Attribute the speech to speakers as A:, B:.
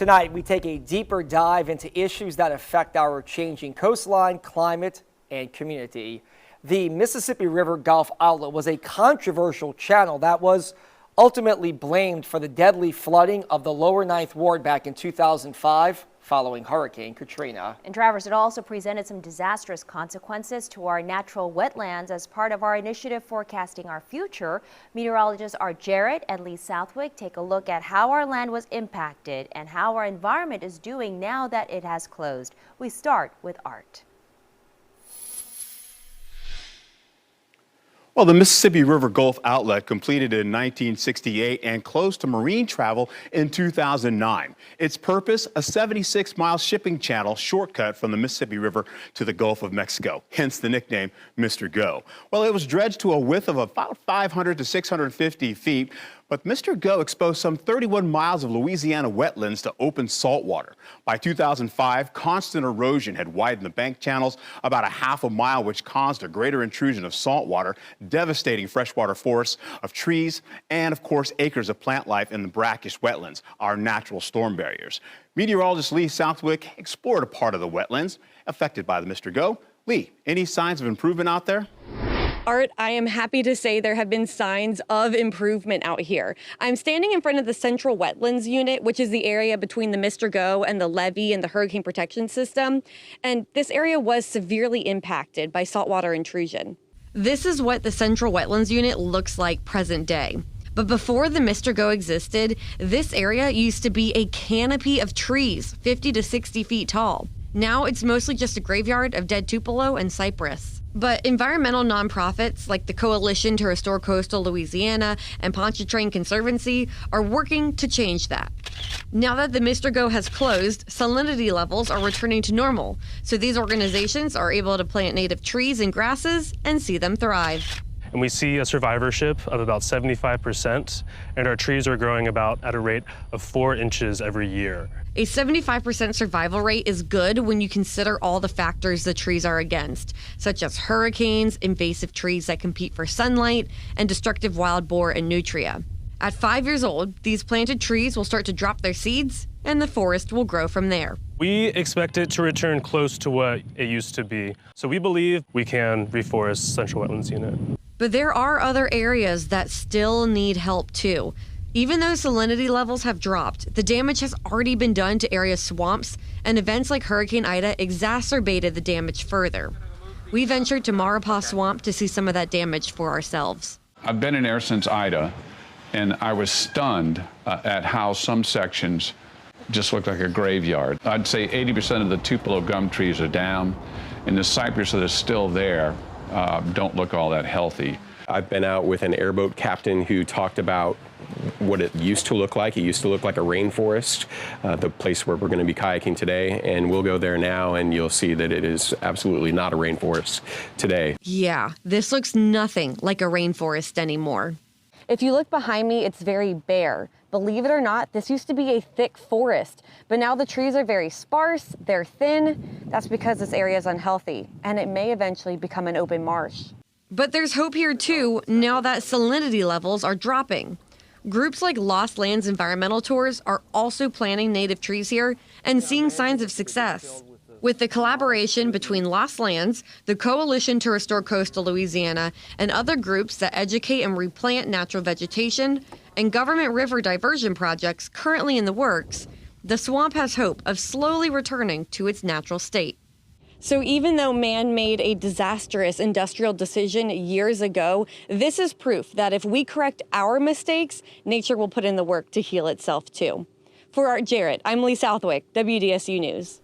A: Tonight, we take a deeper dive into issues that affect our changing coastline, climate, and community. The Mississippi River Gulf Outlet was a controversial channel that was ultimately blamed for the deadly flooding of the lower Ninth Ward back in 2005 following Hurricane Katrina.
B: And Travers, it also presented some disastrous consequences to our natural wetlands as part of our initiative Forecasting Our Future. Meteorologists Art Jarrett and Lee Southwick take a look at how our land was impacted and how our environment is doing now that it has closed. We start with Art.
C: Well, the Mississippi River Gulf Outlet, completed in 1968 and closed to marine travel in 2009. Its purpose, a 76-mile shipping channel shortcut from the Mississippi River to the Gulf of Mexico, hence the nickname Mr. Go. Well, it was dredged to a width of about 500 to 650 feet, but Mr. Go exposed some 31 miles of Louisiana wetlands to open salt water. By 2005, constant erosion had widened the bank channels about a half a mile, which caused a greater intrusion of salt water, devastating freshwater forests of trees, and of course, acres of plant life in the brackish wetlands, our natural storm barriers. Meteorologist Lee Southwick explored a part of the wetlands affected by the Mr. Go. Lee, any signs of improvement out there?
D: Art, I am happy to say there have been signs of improvement out here. I'm standing in front of the Central Wetlands Unit, which is the area between the Mr. Go and the levee and the hurricane protection system. And this area was severely impacted by saltwater intrusion. This is what the Central Wetlands Unit looks like present day. But before the Mr. Go existed, this area used to be a canopy of trees, 50 to 60 feet tall. Now it's mostly just a graveyard of dead tupelo and cypress. But environmental nonprofits like the Coalition to Restore Coastal Louisiana and Pontchartrain Conservancy are working to change that. Now that the Mr. Go has closed, salinity levels are returning to normal, so these organizations are able to plant native trees and grasses and see them thrive.
E: And we see a survivorship of about 75%, and our trees are growing about at a rate of 4 inches every year.
D: A 75% survival rate is good when you consider all the factors the trees are against, such as hurricanes, invasive trees that compete for sunlight, and destructive wild boar and nutria. At 5 years old, these planted trees will start to drop their seeds, and the forest will grow from there.
E: We expect it to return close to what it used to be, so we believe we can reforest Central Wetlands Unit.
D: But there are other areas that still need help too. Even though salinity levels have dropped, the damage has already been done to area swamps, and events like Hurricane Ida exacerbated the damage further. We ventured to Maurepas Swamp to see some of that damage for ourselves.
F: I've been in there since Ida, and I was stunned at how some sections just look like a graveyard. I'd say 80% of the tupelo gum trees are down, and the cypress that is still there don't look all that healthy.
G: I've been out with an airboat captain who talked about what it used to look like. It used to look like a rainforest, the place where we're going to be kayaking today, and we'll go there now and you'll see that it is absolutely not a rainforest today.
D: Yeah, this looks nothing like a rainforest anymore. If you look behind me, it's very bare. Believe it or not, this used to be a thick forest, but now the trees are very sparse, they're thin. That's because this area is unhealthy, and it may eventually become an open marsh. But there's hope here too, now that salinity levels are dropping. Groups like Lost Lands Environmental Tours are also planting native trees here and seeing signs of success. With the collaboration between Lost Lands, the Coalition to Restore Coastal Louisiana, and other groups that educate and replant natural vegetation, and government river diversion projects currently in the works, the swamp has hope of slowly returning to its natural state. So even though man made a disastrous industrial decision years ago, this is proof that if we correct our mistakes, nature will put in the work to heal itself too. For Art Jarrett, I'm Lee Southwick, WDSU News.